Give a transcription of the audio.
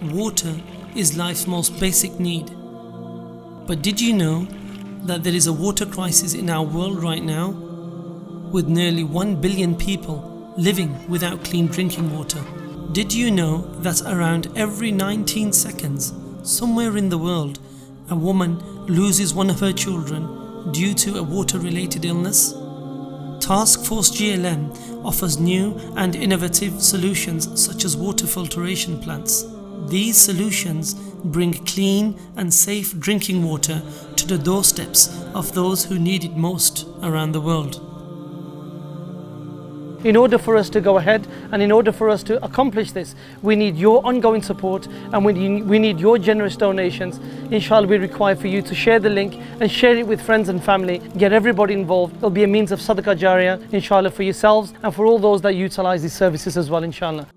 water is life's most basic need. But did you know that there is a water crisis in our world right now, with nearly 1 billion people living without clean drinking water? Did you know that around every 19 seconds, somewhere in the world, a woman loses one of her children due to a water-related illness? Task Force GLM offers new and innovative solutions such as water filtration plants. These solutions bring clean and safe drinking water to the doorsteps of those who need it most around the world. In order for us to go ahead and in order for us to accomplish this, we need your ongoing support and we need your generous donations. Inshallah, we require for you to share the link and share it with friends and family. Get everybody involved. It'll be a means of Sadaqah Jariyah, inshallah, for yourselves and for all those that utilize these services as well, inshallah.